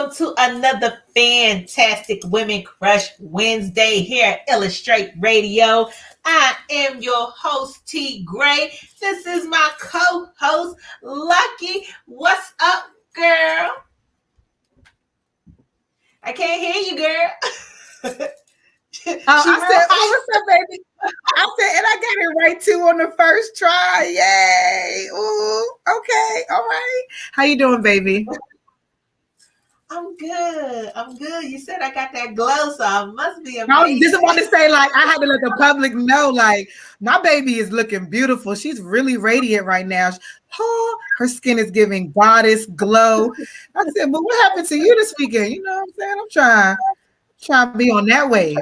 welcome to another fantastic Women Crush Wednesday here at Illustrate Radio. I am your host, T. Graye. This is my co-host, Lucky. What's up, girl? I can't hear you, girl. I said, what's up, baby? I said, and I got it right too on the first try. Yay. Ooh, okay. All right. How you doing, baby? I'm good. You said I got that glow, so I must be amazing. I was just about to say, like, I had to let the public know, like, my baby is looking beautiful. She's really radiant right now. Oh, her skin is giving goddess glow. I said, but what happened to you this weekend? You know what I'm saying? I'm trying to be on that wave.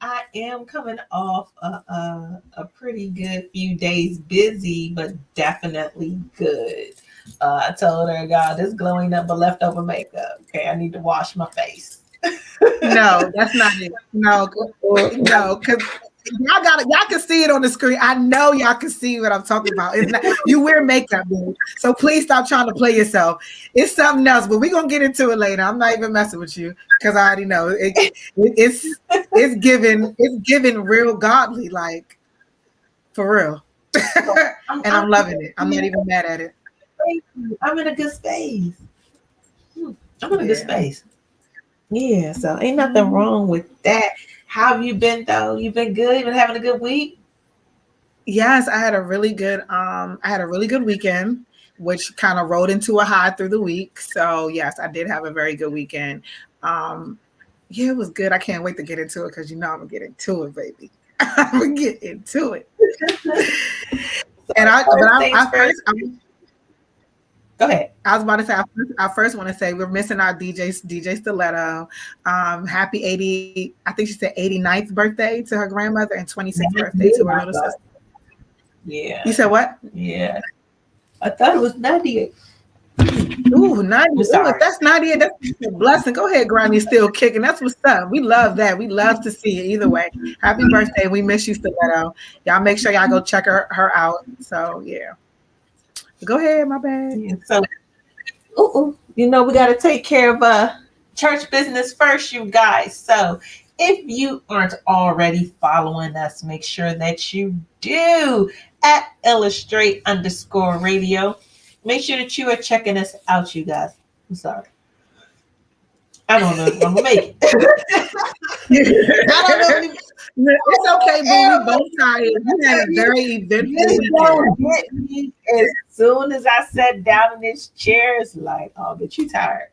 I am coming off a pretty good few days busy, but definitely good. I told her, God, this glowing up but leftover makeup. Okay, I need to wash my face. No, that's not it. No, because y'all can see it on the screen. I know y'all can see what I'm talking about. It's not, you wear makeup, dude. So please stop trying to play yourself. It's something else, but we're gonna get into it later. I'm not even messing with you because I already know it's giving real godly, like for real. And I'm loving it. I'm not even mad at it. I'm in a good space. I'm in a good space. Yeah, so ain't nothing wrong with that. How have you been though? You been good? You been having a good week? Yes, I had a really good weekend, which kind of rolled into a high through the week. So yes, I did have a very good weekend. Yeah, it was good. I can't wait to get into it because you know I'm gonna get into it, baby. I'm gonna get into it. Go ahead. I was about to say, I first want to say we're missing our DJ Stiletto. Happy 80, I think she said 89th birthday to her grandmother and 26th birthday to her little sister. Yeah. You said what? Yeah. I thought it was Nadia. Ooh, Nadia. Ooh, if that's Nadia, that's a blessing. Go ahead, Granny's still kicking. That's what's up. We love that. We love to see it either way. Happy birthday. We miss you, Stiletto. Y'all make sure y'all go check her out. So, yeah. Go ahead, my bad. Yeah, so, you know, we got to take care of church business first, you guys. So if you aren't already following us, make sure that you do at Illustrate_radio. Make sure that you are checking us out, you guys. I'm sorry. I don't know if I'm going to make it. I don't know if it's okay, but we both tired. We had a very eventful weekend. As soon as I sat down in this chair, it's like, oh, but you tired.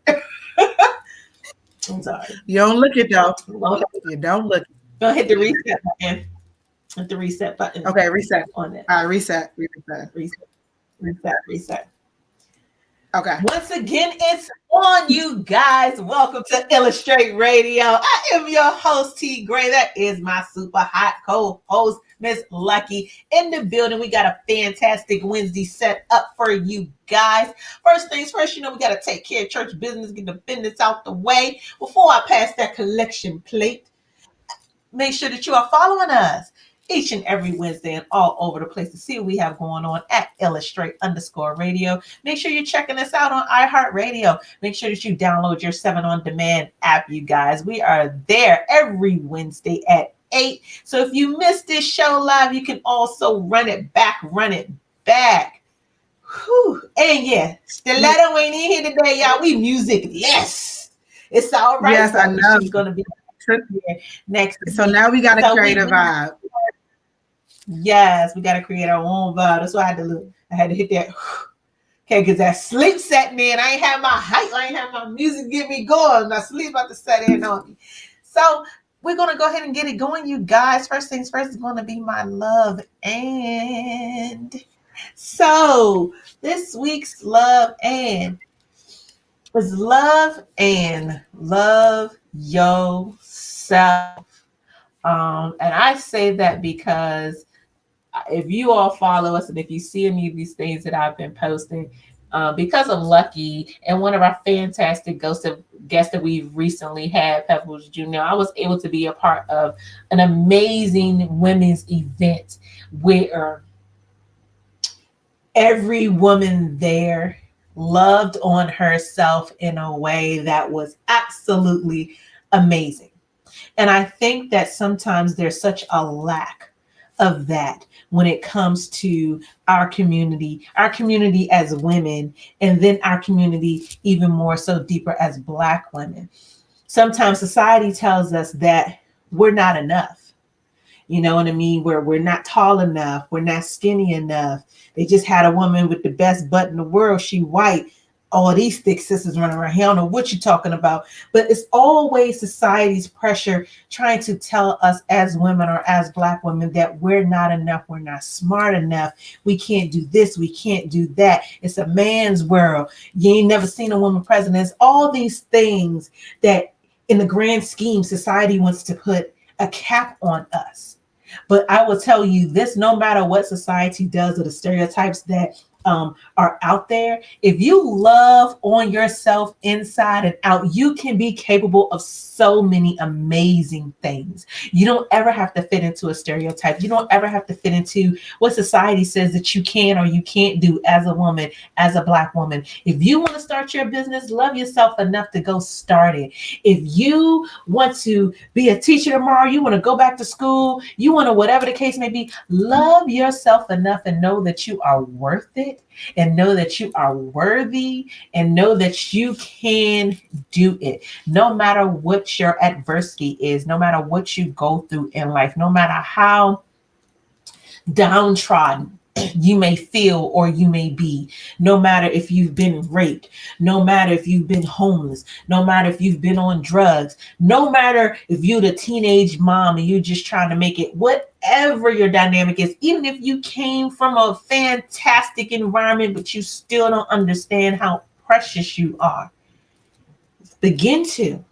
I'm sorry. You don't look it though. You don't look it. Go hit the reset button. Hit the reset button. Okay, reset on it. All right, reset. Okay. Once again, it's on, you guys. Welcome to Illustrate Radio. I am your host, T. Graye. That is my super hot co-host, Miss Lucky, in the building. We got a fantastic Wednesday set up for you guys. First things first, you know, we got to take care of church business, get the business out the way. Before I pass that collection plate, make sure that you are following us each and every Wednesday and all over the place to see what we have going on at Illustrate_radio. Make sure you're checking us out on iHeartRadio. Make sure that you download your 7 On Demand app, you guys. We are there every Wednesday at 8. So if you missed this show live, you can also run it back. Whew. And yeah, Stiletto ain't in here today, y'all. We music-less. It's all right. Yes, I know. She's going to be here next week. So now we got to create a vibe. Yes, we got to create our own vibe. That's why I had to hit that. Okay, because that sleep setting in. I ain't have my height. I ain't have my music get me going. My sleep about to set in on me. So we're going to go ahead and get it going, you guys. First things first is going to be my love. And so this week's love and is love yourself. And I say that because if you all follow us and if you see any of these things that I've been posting, because of Lucky and one of our fantastic guests that we've recently had, Pebbles Jr., I was able to be a part of an amazing women's event where every woman there loved on herself in a way that was absolutely amazing. And I think that sometimes there's such a lack of that when it comes to our community as women, and then our community even more so deeper as Black women. Sometimes society tells us that we're not enough. You know what I mean? We're not tall enough. We're not skinny enough. They just had a woman with the best butt in the world. She white. All these thick sisters running around. He don't know what you're talking about. But it's always society's pressure trying to tell us as women or as Black women that we're not enough. We're not smart enough. We can't do this. We can't do that. It's a man's world. You ain't never seen a woman president. It's all these things that in the grand scheme, society wants to put a cap on us. But I will tell you this, no matter what society does or the stereotypes that are out there, if you love on yourself inside and out, you can be capable of so many amazing things. You don't ever have to fit into a stereotype. You don't ever have to fit into what society says that you can or you can't do as a woman, as a Black woman. If you want to start your business, love yourself enough to go start it. If you want to be a teacher tomorrow, you want to go back to school, you want to, whatever the case may be, love yourself enough and know that you are worth it, and know that you are worthy, and know that you can do it. No matter what your adversity is, no matter what you go through in life, no matter how downtrodden you may feel or you may be, no matter if you've been raped, no matter if you've been homeless, no matter if you've been on drugs, no matter if you're the teenage mom and you're just trying to make it, whatever your dynamic is, even if you came from a fantastic environment but you still don't understand how precious you are, begin to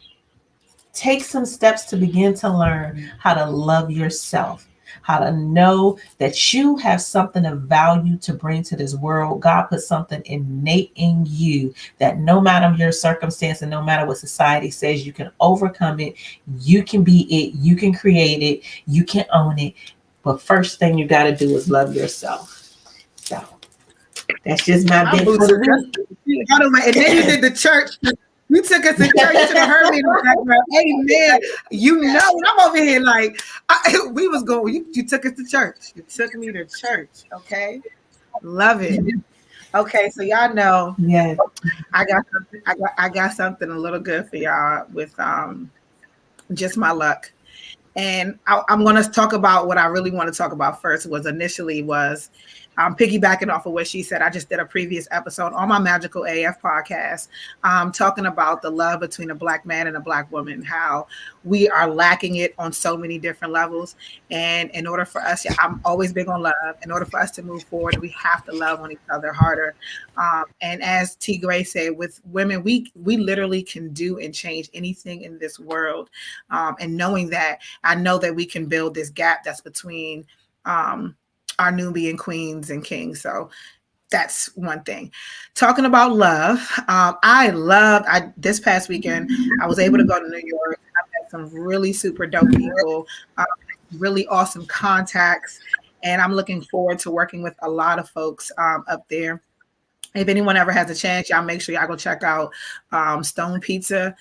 take some steps to begin to learn how to love yourself, how to know that you have something of value to bring to this world. God put something innate in you that no matter your circumstance and no matter what society says, you can overcome it. You can be it. You can create it. You can own it. But first thing you got to do is love yourself. So that's just my bit for the week. And then you did the church. You took us to church. You should have heard me in the background. Amen. You know, I'm over here like, we was going, you took us to church. You took me to church. Okay. Love it. Okay. So y'all know, Yeah, I got something a little good for y'all with just my luck. And I'm going to talk about what I really want to talk about first was piggybacking off of what she said. I just did a previous episode on my Magical AF podcast, talking about the love between a Black man and a Black woman, how we are lacking it on so many different levels. And in order for us, I'm always big on love. In order for us to move forward, we have to love on each other harder. And as T. Graye said, with women, we literally can do and change anything in this world. And knowing that, I know that we can build this gap that's between our Nubian queens and kings. So that's one thing. Talking about love, this past weekend, I was able to go to New York. I met some really super dope people, really awesome contacts, and I'm looking forward to working with a lot of folks up there. If anyone ever has a chance, y'all make sure y'all go check out Stone Pizza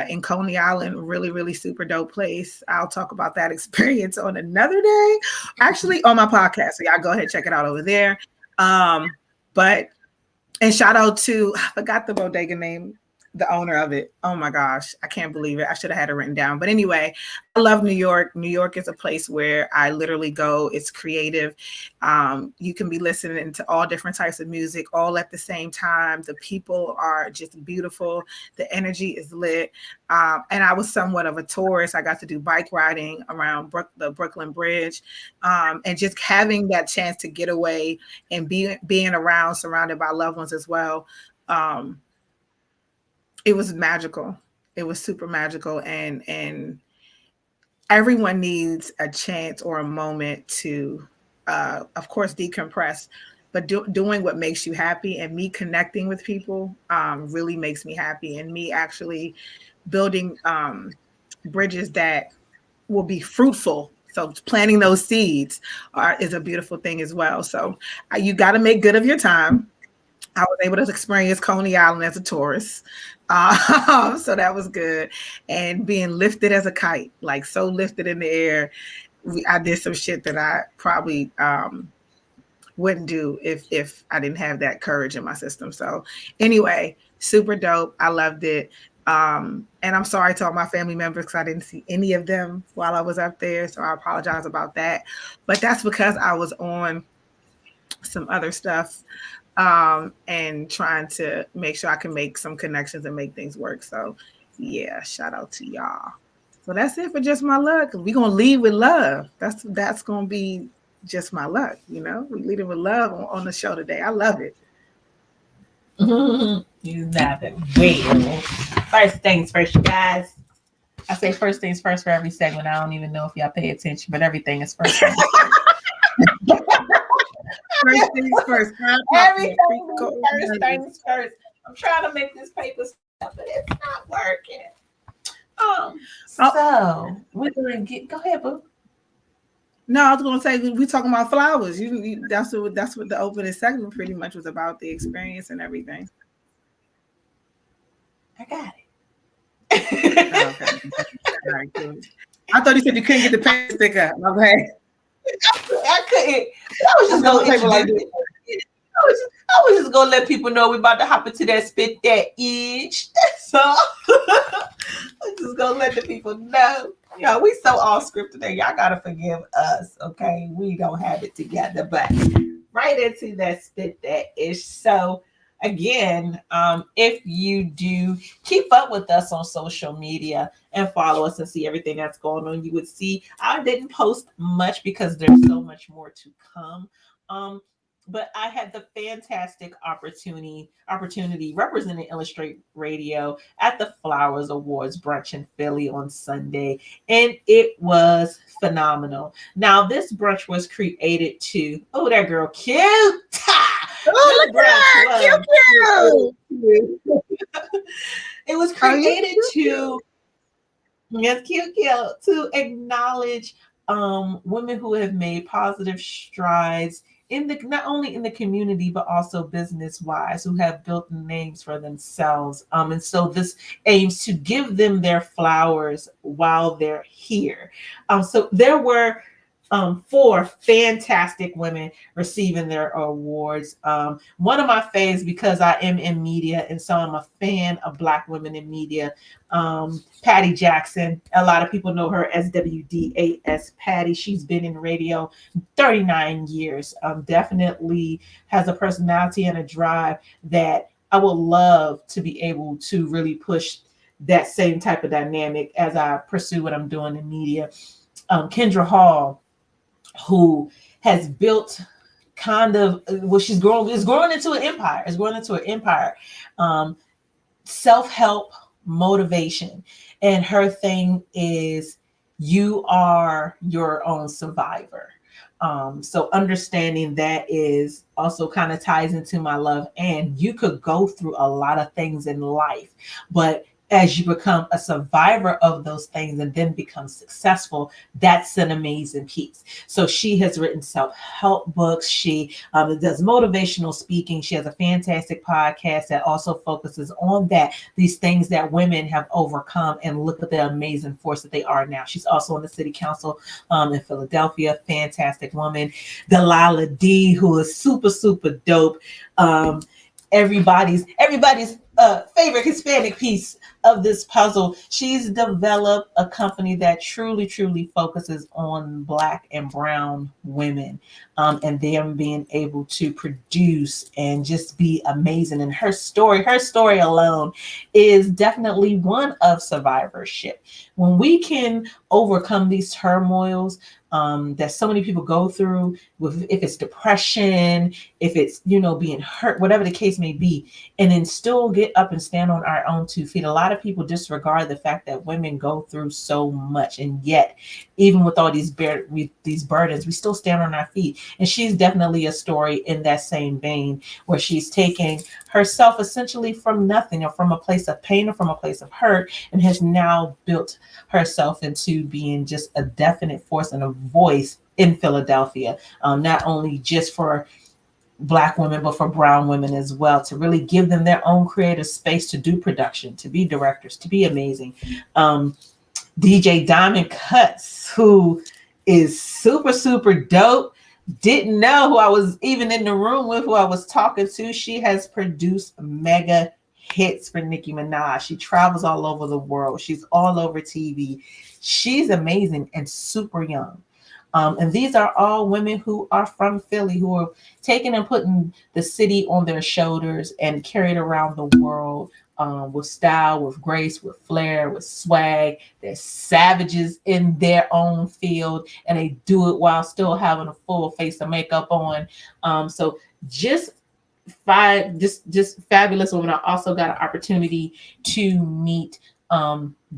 in Coney Island. Really, really super dope place. I'll talk about that experience on another day, actually on my podcast. So y'all go ahead and check it out over there. And shout out to, I forgot the bodega name, the owner of it. Oh my gosh, I can't believe it. I should have had it written down. But anyway, I love New York. New York is a place where I literally go. It's creative. You can be listening to all different types of music all at the same time. The people are just beautiful. The energy is lit. And I was somewhat of a tourist. I got to do bike riding around the Brooklyn Bridge, and just having that chance to get away and being around, surrounded by loved ones as well. It was magical. It was super magical. And everyone needs a chance or a moment to, of course, decompress, but doing what makes you happy. And me connecting with people really makes me happy. And me actually building bridges that will be fruitful. So planting those seeds is a beautiful thing as well. So you got to make good of your time. I was able to experience Coney Island as a tourist. So that was good. And being lifted as a kite, like so lifted in the air. I did some shit that I probably wouldn't do if I didn't have that courage in my system. So anyway, super dope. I loved it. And I'm sorry to all my family members because I didn't see any of them while I was up there. So I apologize about that. But that's because I was on some other stuff and trying to make sure I can make some connections and make things work. So yeah, shout out to y'all. So that's it for just my luck. We're gonna lead with love. That's gonna be just my luck, you know. We leading with love on the show today. I love it. You love it. Well, first things first, you guys. I say first things first for every segment. I don't even know if y'all pay attention, but everything is first. First things first. Everything first things first. I'm trying to make this paper stuff, but it's not working. So we're gonna go ahead, boo. No, I was gonna say we talking about flowers. That's what the opening segment pretty much was about, the experience and everything. I got it. Okay. All right, good. I thought you said you couldn't get the paper stick up. Okay. I couldn't. I was just gonna I was just gonna let people know we're about to hop into that spit that itch. So I'm just gonna let the people know. You know, we so off script today. Y'all gotta forgive us, okay? We don't have it together, but right into that spit that itch. So again, if you do keep up with us on social media and follow us and see everything that's going on, you would see I didn't post much because there's so much more to come. But I had the fantastic opportunity representing Illustrate Radio at the Flowhers Awards Brunch in Philly on Sunday, and it was phenomenal. Now, this brunch was created to that girl cute. Oh, look at her, cute. It was created to acknowledge women who have made positive strides in the not only in the community but also business wise, who have built names for themselves. And so this aims to give them their flowers while they're here. So there were 4 fantastic women receiving their awards. One of my faves, because I am in media and so I'm a fan of Black women in media, Patty Jackson. A lot of people know her as WDAS Patty. She's been in radio 39 years. Definitely has a personality and a drive that I would love to be able to really push that same type of dynamic as I pursue what I'm doing in media. Kendra Hall, who has built she's growing into an empire. Self-help, motivation. And her thing is you are your own survivor. So understanding that is also kind of ties into my love. And you could go through a lot of things in life, but as you become a survivor of those things and then become successful, that's an amazing piece. So she has written self-help books. She does motivational speaking. She has a fantastic podcast that also focuses on these things that women have overcome, and look at the amazing force that they are now. She's also on the city council in Philadelphia. Fantastic woman. Delilah D, who is super, super dope. Everybody's favorite Hispanic piece of this puzzle. She's developed a company that truly, truly focuses on Black and brown women, and them being able to produce and just be amazing. And her story alone is definitely one of survivorship. When we can overcome these turmoils that so many people go through, if it's depression, if it's, being hurt, whatever the case may be, and then still get up and stand on our own 2 feet. A lot of people disregard the fact that women go through so much, and yet, even with all these burdens, we still stand on our feet. And she's definitely a story in that same vein, where she's taking herself essentially from nothing, or from a place of pain, or from a place of hurt, and has now built herself into being just a definite force and a voice in Philadelphia, not only just for Black women, but for brown women as well, to really give them their own creative space to do production, to be directors, to be amazing. DJ Diamond Cuts, who is super, super dope. Didn't know who I was even in the room with, who I was talking to. She has produced mega hits for Nicki Minaj. She travels all over the world. She's all over TV. She's amazing and super young. And these are all women who are from Philly, who are taking and putting the city on their shoulders and carried around the world with style, with grace, with flair, with swag. They're savages in their own field, and they do it while still having a full face of makeup on. So just fabulous women. I also got an opportunity to meet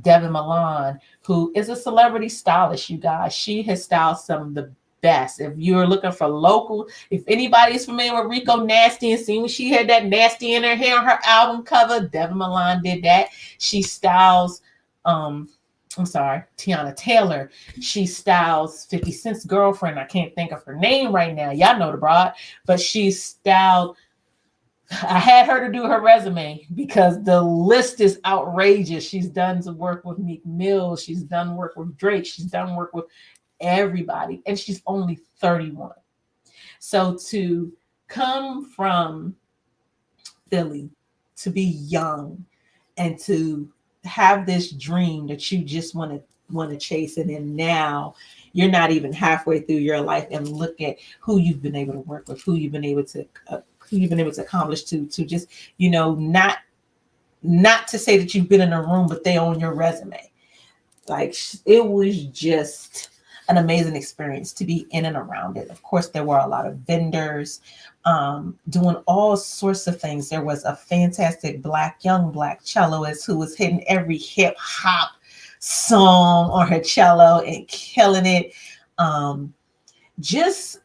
Devin Milan, who is a celebrity stylist, you guys. She has styled some of the best. If you're looking for local, if anybody's familiar with Rico Nasty and seeing she had that nasty in her hair on her album cover, Devin Milan did that. She styles Tiana Taylor. She styles 50 Cent's girlfriend. I can't think of her name right now. Y'all know the broad, but she styled. I had her to do her resume because the list is outrageous. She's done some work with Meek Mill. She's done work with Drake. She's done work with everybody. And she's only 31. So to come from Philly, to be young, and to have this dream that you just want to chase, and then now you're not even halfway through your life, and look at who you've been able to work with, who you've been able to accomplish, to just, not to say that you've been in a room, but they own your resume. Like, it was just an amazing experience to be in and around it. Of course, there were a lot of vendors doing all sorts of things. There was a fantastic young black celloist who was hitting every hip hop song on her cello and killing it. Just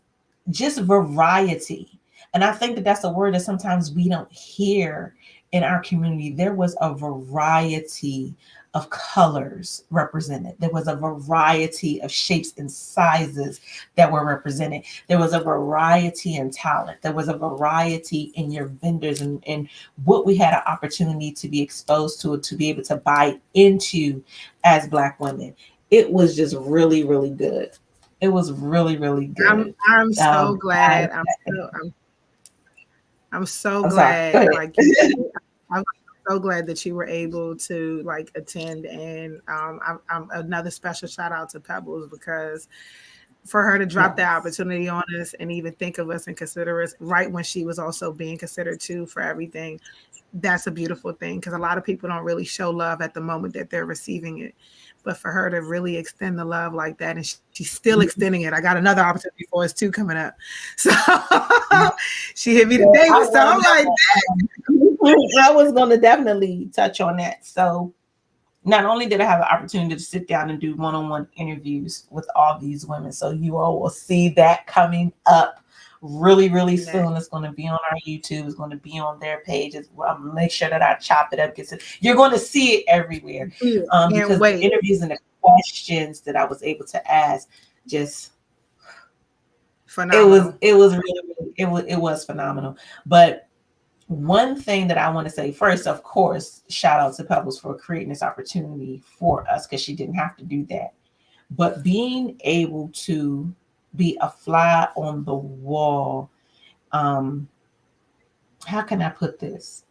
variety. And I think that that's a word that sometimes we don't hear in our community. There was a variety of colors represented. There was a variety of shapes and sizes that were represented. There was a variety in talent. There was a variety in your vendors and what we had an opportunity to be exposed to be able to buy into as Black women. It was just really, really good. It was really, really good. I'm so glad. I'm so glad. Like, I'm so glad that you were able to attend, and I'm another special shout out to Pebbles, because for her to drop that opportunity on us and even think of us and consider us right when she was also being considered too for everything, that's a beautiful thing, because a lot of people don't really show love at the moment that they're receiving it. But for her to really extend the love like that, and she's still extending it. I got another opportunity for us too coming up. So she hit me today. So I'm like, I was going to definitely touch on that. So not only did I have the opportunity to sit down and do one-on-one interviews with all these women, so you all will see that coming up really, really soon. It's going to be on our YouTube. It's going to be on their pages. I'll make sure that I chop it up. You're going to see it everywhere. Because the interviews and the questions that I was able to ask, just phenomenal. It was really, it was phenomenal. But one thing that I want to say first, of course, shout out to Pebbles for creating this opportunity for us, because she didn't have to do that. But being able to be a fly on the wall. How can I put this?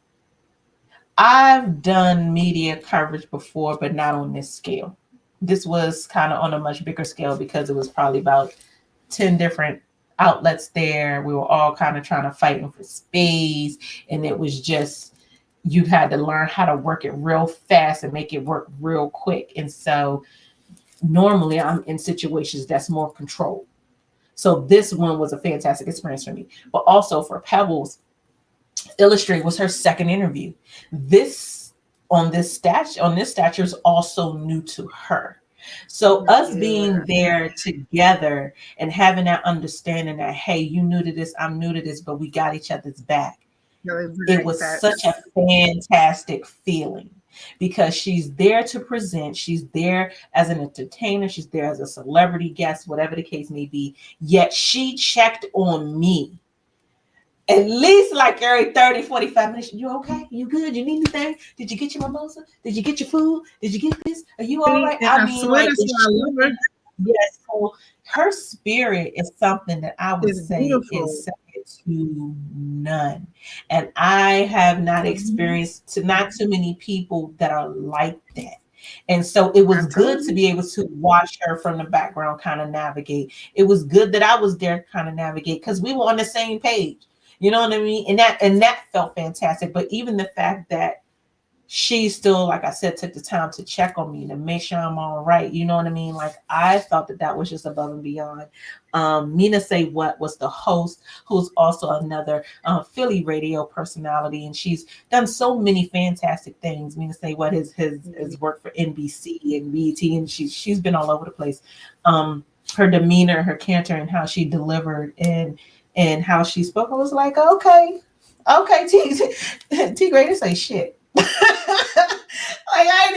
I've done media coverage before, but not on this scale. This was kind of on a much bigger scale, because it was probably about 10 different outlets there. We were all kind of trying to fight for space. And it was just, you had to learn how to work it real fast and make it work real quick. And so normally I'm in situations that's more controlled. So this one was a fantastic experience for me. But also for Pebbles, Illustrate was her second interview. This stature is also new to her. So us being there together and having that understanding that, hey, you new to this, I'm new to this, but we got each other's back. It was such a fantastic feeling, because she's there to present. She's there as an entertainer. She's there as a celebrity guest, whatever the case may be. Yet she checked on me at least like every 30, 45 minutes. You okay? You good? You need anything? Did you get your mimosa? Did you get your food? Did you get this? Are you all right? And I I mean, swear like, that's why I love her. yes. So her spirit is something that I would It's say beautiful. is second to none. And I have not experienced not too many people that are like that. And so it was good to be able to watch her from the background kind of navigate. It was good that I was there kind of navigate because we were on the same page. You know what I mean? And that felt fantastic. But even the fact that she still, like I said, took the time to check on me to make sure I'm all right. You know what I mean? Like, I thought that was just above and beyond. Mina Say What was the host, who's also another Philly radio personality, and she's done so many fantastic things. Mina Say What has worked for NBC and BET, and she's been all over the place. Her demeanor, her canter, and how she delivered and how she spoke, I was like, okay, T Graye didn't say shit. Like, I'm not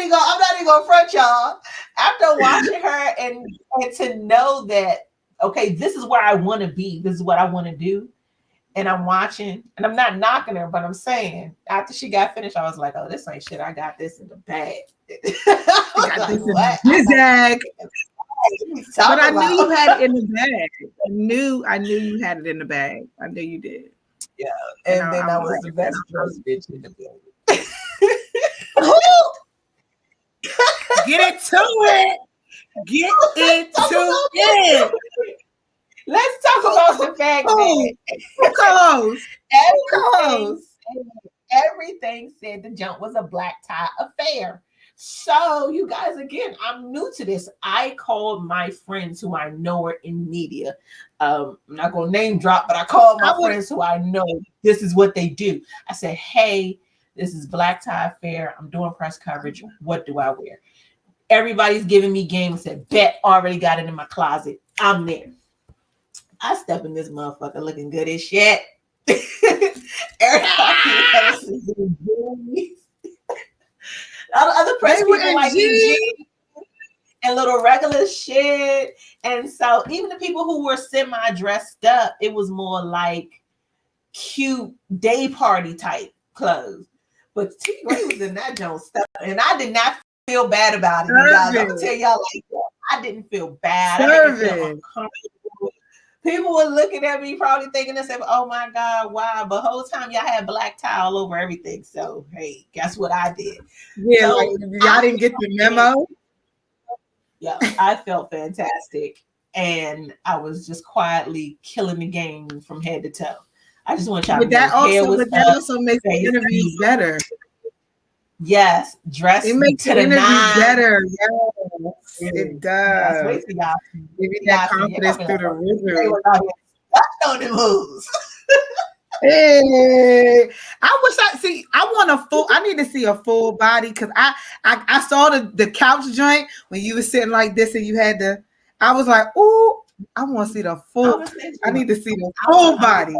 even gonna front y'all. After watching her and to know that, okay, this is where I want to be, this is what I want to do, and I'm watching, and I'm not knocking her, but I'm saying after she got finished, I was like, oh, this ain't shit. I got this in the bag. I got this in the bag. But I knew you had it in the bag. I knew you had it in the bag. I knew you did. Yeah, and then I was the best dressed bitch in the building. Get into it. Get into it. Let's talk about the fact that everything said the jump was a black tie affair. So, you guys, again, I'm new to this. I called my friends who I know are in media. I'm not going to name drop, but I called my friends who I know this is what they do. I said, hey, this is black tie affair. I'm doing press coverage. What do I wear? Everybody's giving me game. Said, bet, already got it in my closet. I'm there. I step in this motherfucker looking good as shit. Everybody else is in jeans. Other press people like jeans and little regular shit. And so even the people who were semi-dressed up, it was more like cute day party type clothes. But T Graye was in that Jones stuff, and I did not feel bad about it. You guys. I'm gonna tell y'all like that. I didn't feel bad. I didn't feel uncomfortable. People were looking at me, probably thinking themselves, "Oh my God, why?" But the whole time y'all had black tie all over everything. So hey, guess what I did? Yeah, so, like, y'all didn't get the memo. Yeah, I felt fantastic, and I was just quietly killing the game from head to toe. I just want y'all to know that also makes the interviews better. Yes, dress. It makes the interview better. Yes, it does. Wait till y'all give you that confidence through the river. That's on the moves. Hey, I need to see a full body because I saw the couch joint when you were sitting like this and you had I was like, ooh, I want to see the full. I need to see the full body.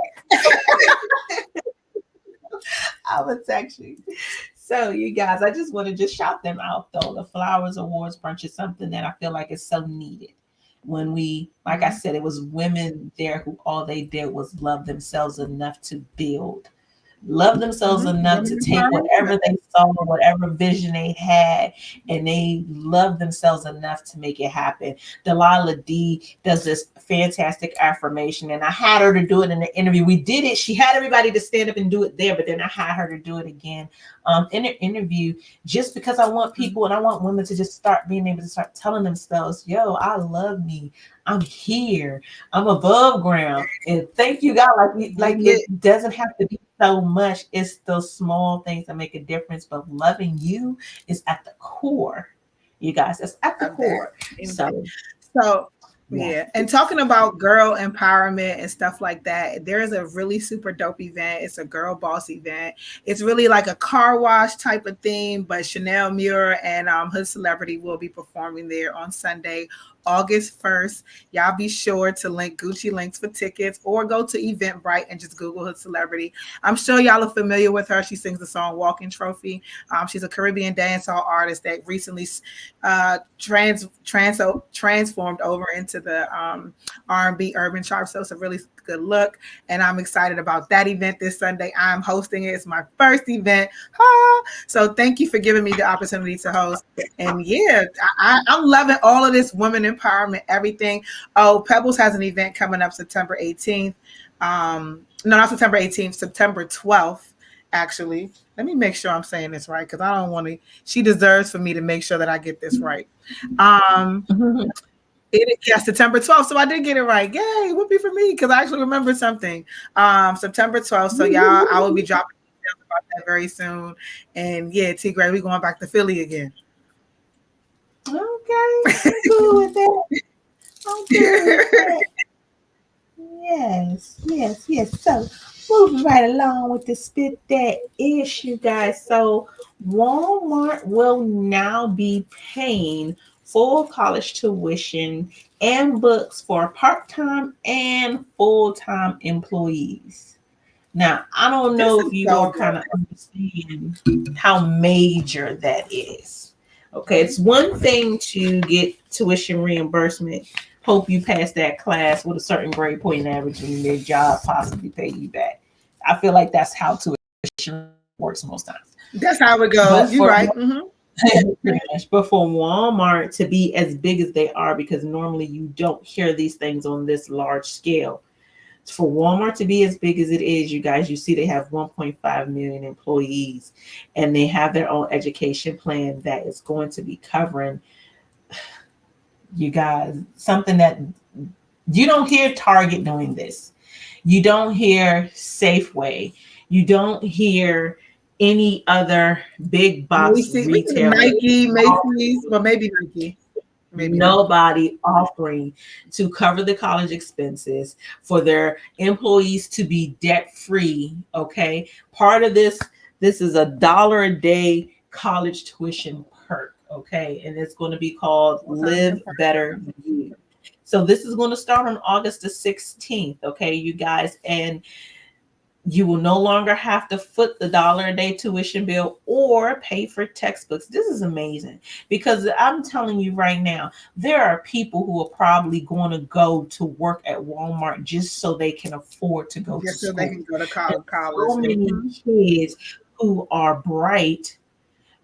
I would text you. So, you guys, I just want to just shout them out, though. The Flowhers Award Brunch is something that I feel like is so needed. When we, like I said, it was women there who all they did was love themselves enough to build. Love themselves enough to take whatever they saw, whatever vision they had, and they love themselves enough to make it happen. Delilah D does this fantastic affirmation, and I had her to do it in the interview. We did it. She had everybody to stand up and do it there, but then I had her to do it again in an interview, just because I want people and I want women to just start being able to start telling themselves, yo, I love me. I'm here. I'm above ground. And thank you, God. Like it doesn't have to be so much. It's those small things that make a difference. But loving you is at the core. You guys, it's at the core. So yeah. And talking about girl empowerment and stuff like that, there is a really super dope event. It's a girl boss event. It's really like a car wash type of thing, but Chanel Muir and Hood Celebrity will be performing there on Sunday, August 1st. Y'all be sure to link Gucci links for tickets or go to Eventbrite and just Google Hood Celebrity. I'm sure y'all are familiar with her. She sings the song Walking Trophy. She's a Caribbean dancehall artist that recently transformed over into the R&B Urban Chart. So it's a really good look, and I'm excited about that event this Sunday. I'm hosting it. It's my first event. So thank you for giving me the opportunity to host. And yeah, I'm loving all of this women empowerment, everything. Oh, Pebbles has an event coming up September 18th. No, not September 18th, September 12th. Actually, let me make sure I'm saying this right, because I don't want to. She deserves for me to make sure that I get this right. September 12th. So I did get it right. Yay, whoopee for me, because I actually remembered something. September 12th. So y'all, I will be dropping details about that very soon. And yeah, T. Graye, we going back to Philly again. Okay, I'm cool with that. Yes. So moving right along with the spit that ish, you guys. So Walmart will now be paying full college tuition and books for part-time and full-time employees. Now, I don't know if you all kind of understand how major that is. Okay, it's one thing to get tuition reimbursement. Hope you pass that class with a certain grade point average and their job possibly pay you back. I feel like that's how tuition works most times. That's how it goes. You're right. But for Walmart to be as big as they are, because normally you don't hear these things on this large scale. For Walmart to be as big as it is, you guys, you see they have 1.5 million employees, and they have their own education plan that is going to be covering, you guys, something that you don't hear Target doing this. You don't hear Safeway. You don't hear any other big box retailer. Nike, Macy's, well, maybe Nike. Nobody offering to cover the college expenses for their employees to be debt free. Okay, part of this is $1 a day college tuition perk. Okay, and it's going to be called Live Better You. So this is going to start on August the 16th. Okay, you guys, and you will no longer have to foot the $1 a day tuition bill or pay for textbooks. This is amazing, because I'm telling you right now, there are people who are probably going to go to work at Walmart just so they can afford to go to school. So they can go to college. So many kids who are bright,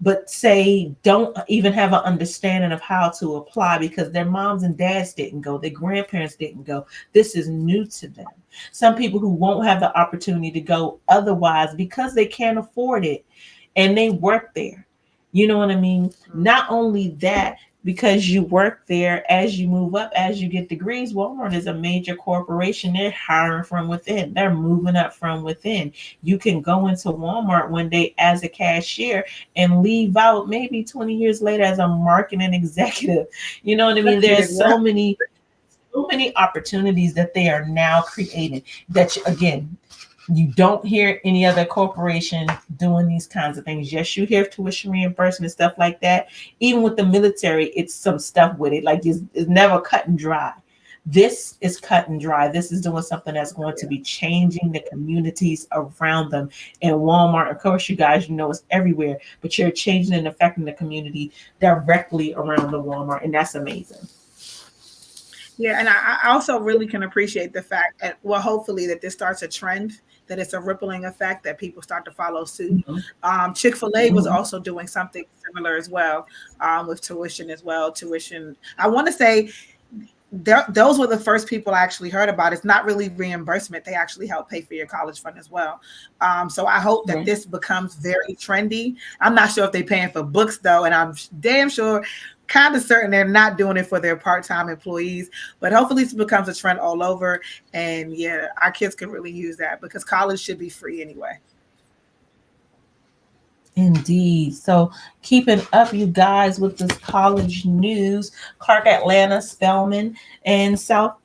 but say don't even have an understanding of how to apply because their moms and dads didn't go, their grandparents didn't go. This is new to them. Some people who won't have the opportunity to go otherwise because they can't afford it and they work there. You know what I mean? Not only that, because you work there, as you move up, as you get degrees, Walmart is a major corporation. They're hiring from within. They're moving up from within. You can go into Walmart one day as a cashier and leave out maybe 20 years later as a marketing executive. You know what I mean? There's so many opportunities that they are now creating that, again, you don't hear any other corporation doing these kinds of things. Yes, you hear tuition reimbursement, stuff like that. Even with the military, it's some stuff with it. Like it's never cut and dry. This is cut and dry. This is doing something that's going to be changing the communities around them. And Walmart, of course, you guys, you know, it's everywhere, but you're changing and affecting the community directly around the Walmart. And that's amazing. Yeah, and I also really can appreciate the fact that, well, hopefully that this starts a trend, that it's a rippling effect, that people start to follow suit. Chick-fil-A was also doing something similar as well, with tuition as well. Tuition, I want to say those were the first people I actually heard about. It's not really reimbursement. They actually help pay for your college fund as well. So I hope that this becomes very trendy. I'm not sure if they're paying for books though, and I'm damn sure, kind of certain they're not doing it for their part-time employees, but hopefully this becomes a trend all over. And yeah, our kids can really use that because college should be free anyway. Indeed. So keeping up, you guys, with this college news, Clark Atlanta, Spelman, and South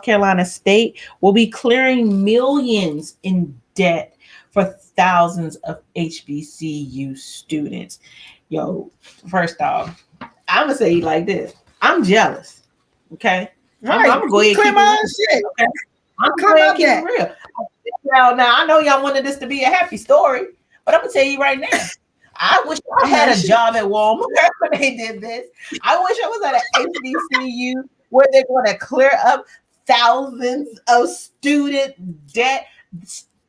Carolina State will be clearing millions in debt for thousands of HBCU students. Yo, first off, I'm gonna say like this. I'm jealous. Okay. Right. I'm going to keep it real. Okay? I'm going to keep it real. Now I know y'all wanted this to be a happy story, but I'm gonna tell you right now. I wish I had a job at Walmart when they did this. I wish I was at an HBCU where they're going to clear up thousands of student debt.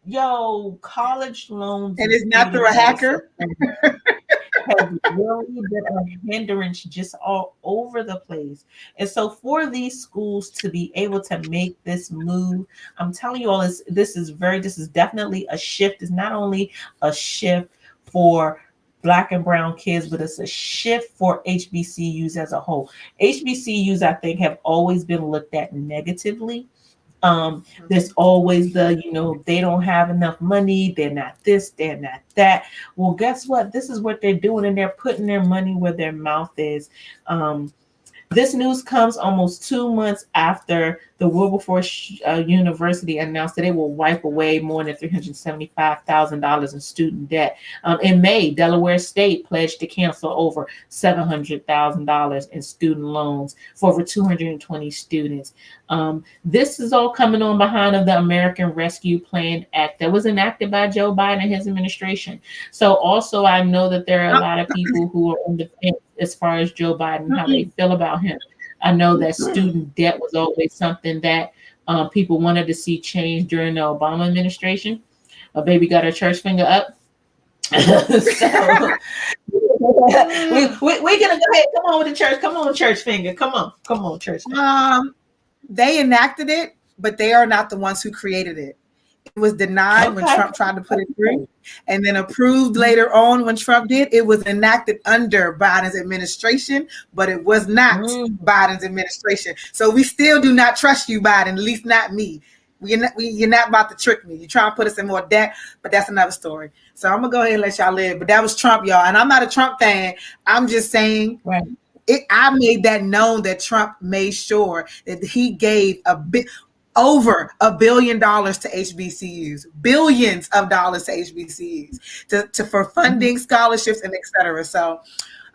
Yo, college loans And it's not through a hacker. has really been a hindrance just all over the place. And so for these schools to be able to make this move, I'm telling you all, this is definitely a shift. It's not only a shift for Black and brown kids, but it's a shift for HBCUs as a whole. HBCUs, I think, have always been looked at negatively. There's always they don't have enough money, they're not this, they're not that. Well, guess what? This is what they're doing, and they're putting their money where their mouth is. This news comes almost 2 months after the Wilberforce University announced that it will wipe away more than $375,000 in student debt. In May, Delaware State pledged to cancel over $700,000 in student loans for over 220 students. This is all coming on behind of the American Rescue Plan Act that was enacted by Joe Biden and his administration. So also, I know that there are a lot of people who are on the fence as far as Joe Biden, how they feel about him. I know that student debt was always something that people wanted to see change during the Obama administration. A baby got her church finger up. So we're gonna go ahead. Come on with the church. Come on, church finger. Come on, church finger. They enacted it, but they are not the ones who created it. It was denied when Trump tried to put it through, and then approved later on when Trump did. It was enacted under Biden's administration, but it was not Biden's administration. So we still do not trust you, Biden, at least not me. You're not about to trick me. You're trying to put us in more debt, but that's another story. So I'm going to go ahead and let y'all live. But that was Trump, y'all. And I'm not a Trump fan. I'm just saying I made that known that Trump made sure that he gave over $1 billion to HBCUs, billions of dollars to HBCUs for funding, scholarships, and etc. So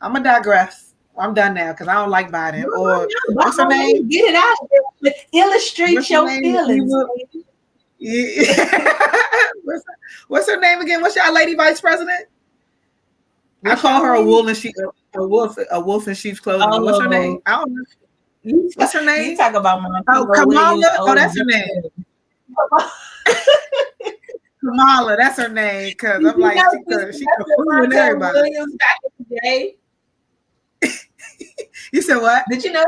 I'm gonna digress. I'm done now because I don't like Biden. Or what's her name? Get it out there. Illustrate your feelings. Yeah. What's her name again? What's y'all lady vice president? I call her a wolf in sheep's clothing. Oh. What's her name? I don't know. What's her name? You talk about Kamala. Oh, that's her name. Kamala, that's her name. Because I'm like, she's fooling everybody. You said what? Did you know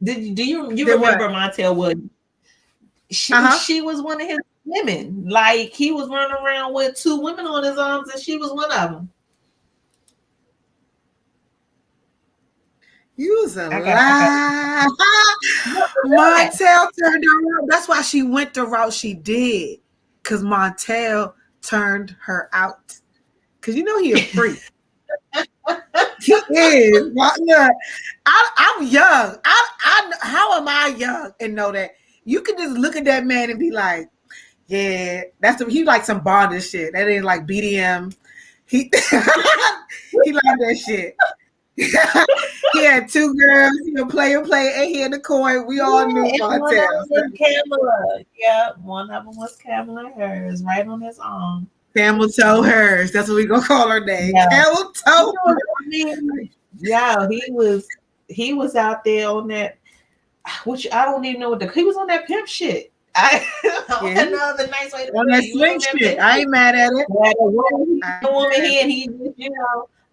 that? Do you remember Montel Williams? She was one of his women. Like he was running around with 2 women on his arms, and she was one of them. You was a lie. Montel turned her out. That's why she went the route she did. Because Montel turned her out. Because you know he a freak. He is. Look, I'm young. How am I young and know that? You can just look at that man and be like, yeah, he like some bondage shit. That ain't like BDM. He like that shit. He had 2 girls, play, and he had the coin. We all knew Montel. Kamala. Yeah, one of them was Kamala Harris, right on his arm. Camel toe Harris. That's what we gonna call her name. Yeah. Camel toe. Yeah, he was out there on that. Which I don't even know what he was on that pimp shit. Another nice way to on that swing shit. I ain't mad at it. The woman here, and he just,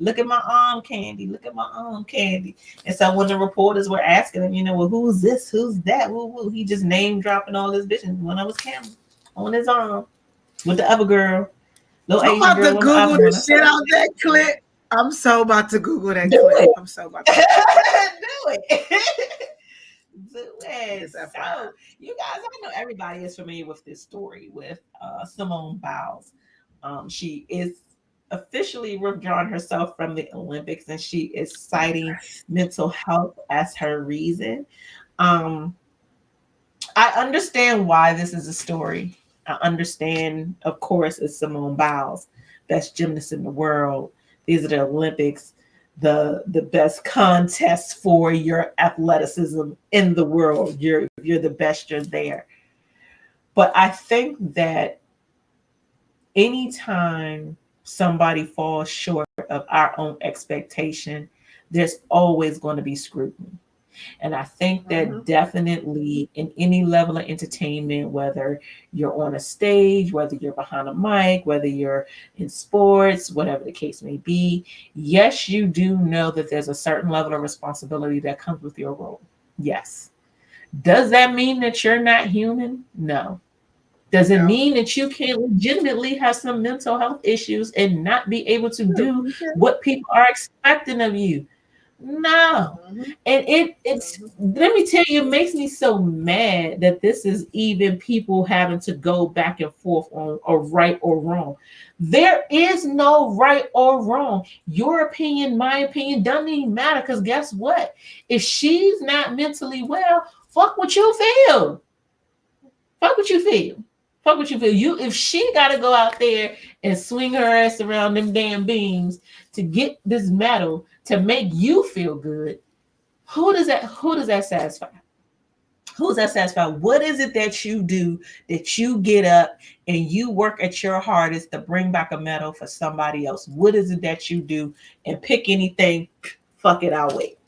look at my arm candy. Look at my arm candy. And so when the reporters were asking him, well, who's this? Who's that? Woo. He just name dropping all his bitches. One of was Cameron on his arm with the other girl. I'm about to Google the shit out that clip. I'm so about to Google that clip. I'm so about to do it. Do it. So, you guys, I know everybody is familiar with this story with Simone Biles. She is officially withdrawn herself from the Olympics, and she is citing mental health as her reason. I understand why this is a story. I understand, of course, it's Simone Biles, best gymnast in the world. These are the Olympics, the best contest for your athleticism in the world. You're the best, you're there. But I think that anytime somebody falls short of our own expectation, there's always going to be scrutiny. And I think that definitely in any level of entertainment, whether you're on a stage, whether you're behind a mic, whether you're in sports, whatever the case may be, yes, you do know that there's a certain level of responsibility that comes with your role. Yes. Does that mean that you're not human? No. Does it mean that you can legitimately have some mental health issues and not be able to do what people are expecting of you? No. And it's let me tell you, it makes me so mad that this is even people having to go back and forth on a right or wrong. There is no right or wrong. Your opinion, my opinion, doesn't even matter, because guess what? If she's not mentally well, fuck what you feel. Fuck what you feel. Fuck what you feel. You, if she got to go out there and swing her ass around them damn beams to get this medal to make you feel good, who does that satisfy? Who's that satisfy? What is it that you do, that you get up and you work at your hardest to bring back a medal for somebody else? What is it that you do? And pick anything, fuck it, I'll wait.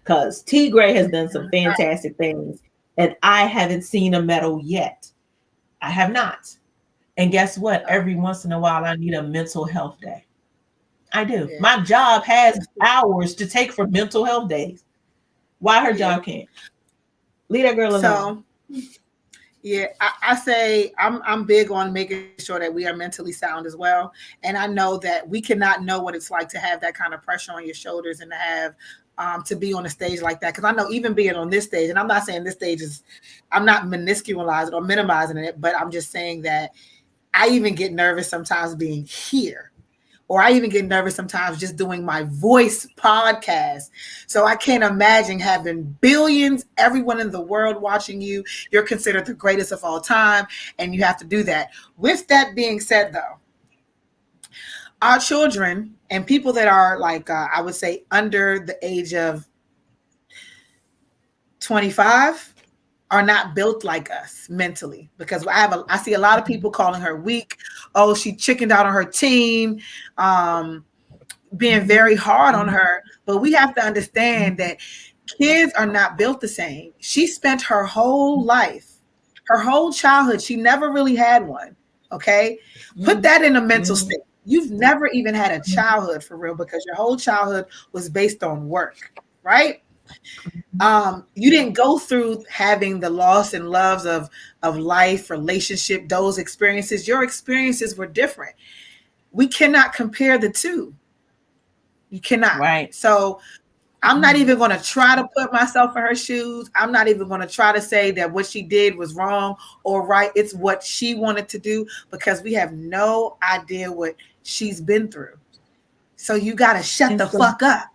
Because T. Graye has done some fantastic things, and I haven't seen a medal yet. I have not. And guess what? Every once in a while, I need a mental health day. I do. Yeah. My job has hours to take for mental health days. Why her job can't? Leave that girl alone. So, yeah, I say I'm big on making sure that we are mentally sound as well. And I know that we cannot know what it's like to have that kind of pressure on your shoulders and to have to be on a stage like that. Because I know even being on this stage, and I'm not saying this stage is, I'm not minusculizing or minimizing it, but I'm just saying that I even get nervous sometimes being here. Or I even get nervous sometimes just doing my voice podcast. So I can't imagine having billions, everyone in the world watching you. You're considered the greatest of all time, and you have to do that. With that being said, though, our children and people that are like, I would say under the age of 25 are not built like us mentally, because I see a lot of people calling her weak. Oh, she chickened out on her team, being very hard on her. But we have to understand that kids are not built the same. She spent her whole life, her whole childhood, she never really had one. Okay. Put that in a mental state. You've never even had a childhood for real, because your whole childhood was based on work, right? You didn't go through having the loss and loves of life, relationship, those experiences. Your experiences were different. We cannot compare the two. You cannot. Right. So I'm not even going to try to put myself in her shoes. I'm not even going to try to say that what she did was wrong or right. It's what she wanted to do, because we have no idea what she's been through. So you got to shut the fuck up.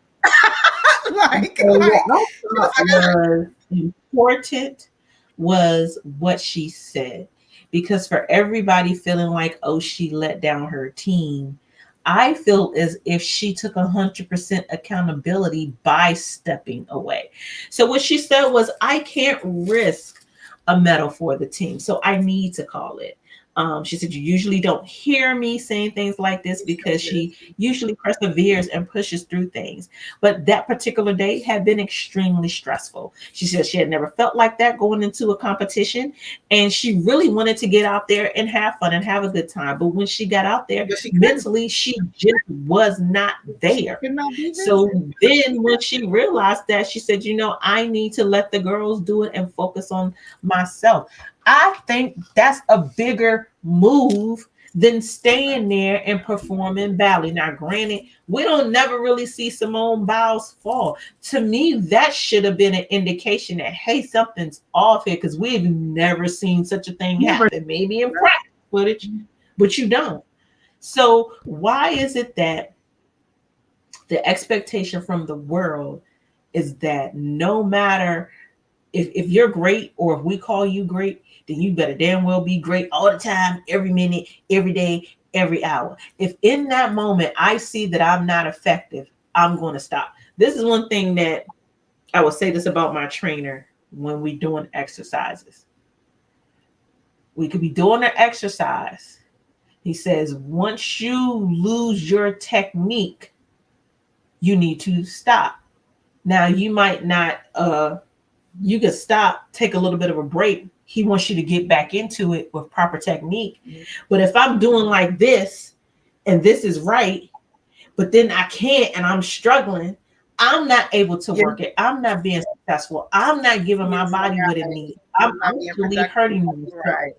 What was important was what she said, because for everybody feeling like, oh, she let down her team, I feel as if she took 100% accountability by stepping away. So what she said was, I can't risk a medal for the team, so I need to call it. She said, you usually don't hear me saying things like this, because she usually perseveres and pushes through things. But that particular day had been extremely stressful. She said she had never felt like that going into a competition. And she really wanted to get out there and have fun and have a good time. But when she got out there, mentally, she just was not there. So then when she realized that, she said, I need to let the girls do it and focus on myself. I think that's a bigger move than staying there and performing ballet. Now, granted, we don't never really see Simone Biles fall. To me, that should have been an indication that, hey, something's off here, because we've never seen such a thing happen. Maybe in practice footage, but you don't. So why is it that the expectation from the world is that no matter if you're great, or if we call you great, then you better damn well be great all the time, every minute, every day, every hour. If in that moment I see that I'm not effective, I'm going to stop. This is one thing that I will say this about my trainer when we're doing exercises. We could be doing an exercise. He says, once you lose your technique, you need to stop. Now you might not you could stop, take a little bit of a break. He wants you to get back into it with proper technique. But if I'm doing like this and this is right, but then I can't and I'm struggling, I'm not able to work it. I'm not being successful. I'm not giving my body what it needs. I'm actually hurting myself. Right.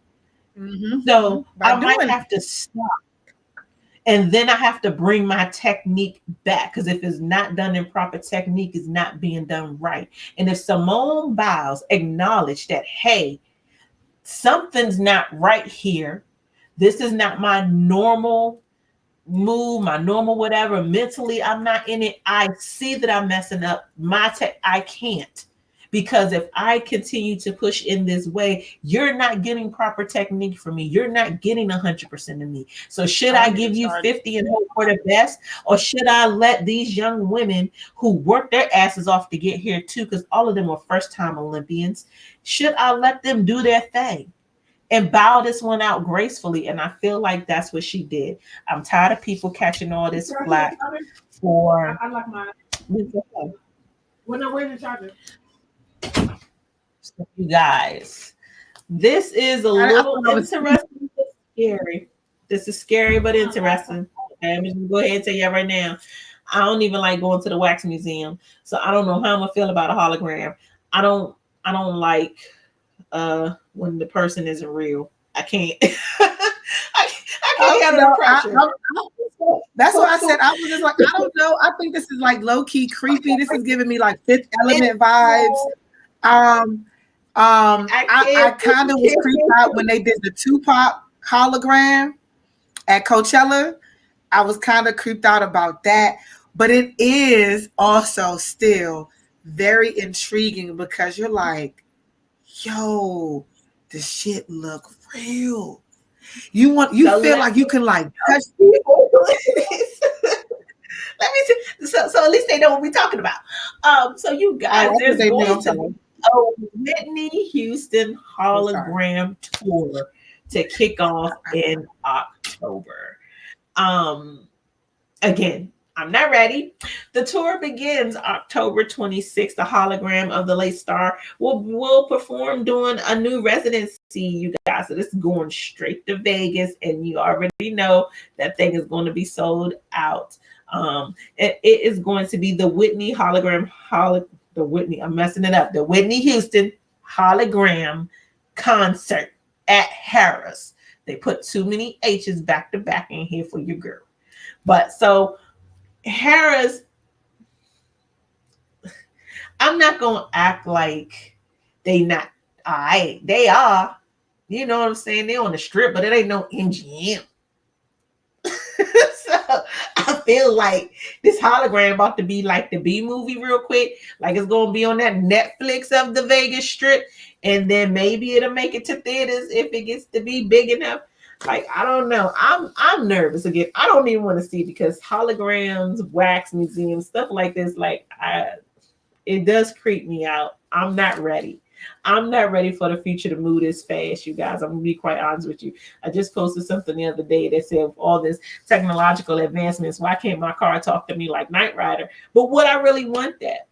So I might have to stop. And then I have to bring my technique back, because if it's not done in proper technique, it's not being done right. And if Simone Biles acknowledged that, hey, something's not right here, this is not my normal move, my normal whatever, mentally I'm not in it, I see that I'm messing up I can't. Because if I continue to push in this way, you're not getting proper technique from me. You're not getting 100% of me. So should I give you 50 and hope for the best? Or should I let these young women who work their asses off to get here too, because all of them were first-time Olympians, should I let them do their thing and bow this one out gracefully? And I feel like that's what she did. I'm tired of people catching all this flack for... I like mine. When I'm waiting to charge it. So you guys, this is a little interesting, scary. This is scary but interesting. Okay, I'm just gonna go ahead and tell you right now. I don't even like going to the wax museum, so I don't know how I'm gonna feel about a hologram. I don't like when the person isn't real. I can't. I can't handle the pressure. That's why I said I was just like, I don't know. I think this is like low key creepy. This is giving me like Fifth Element vibes. I kind of was creeped out when they did the Tupac hologram at Coachella. I was kind of creeped out about that, but it is also still very intriguing because you're like, yo, this shit look real. You feel like you can like touch people. Let me see. So at least they know what we're talking about. So you guys, there's going to be a Whitney Houston Hologram tour to kick off in October. Again, I'm not ready. The tour begins October 26th. The hologram of the late star will perform doing a new residency, you guys. So this is going straight to Vegas, and you already know that thing is going to be sold out. It is going to be the Whitney the Whitney Houston Hologram Concert at Harrah's. They put too many H's back to back in here for your girl. But so Harrah's, I'm not gonna act like they not all right. They are, you know what I'm saying? They're on the strip, but it ain't no MGM. So I feel like this hologram about to be like the B movie real quick. Like it's gonna be on that Netflix of the Vegas Strip, and then maybe it'll make it to theaters if it gets to be big enough. Like, I don't know. I'm nervous again. I don't even want to see, because holograms, wax museums, stuff like this, like it does creep me out. I'm not ready. I'm not ready for the future to move this fast, you guys. I'm gonna be quite honest with you. I just posted something the other day that said, all this technological advancements, why can't my car talk to me like Knight Rider? But would I really want that?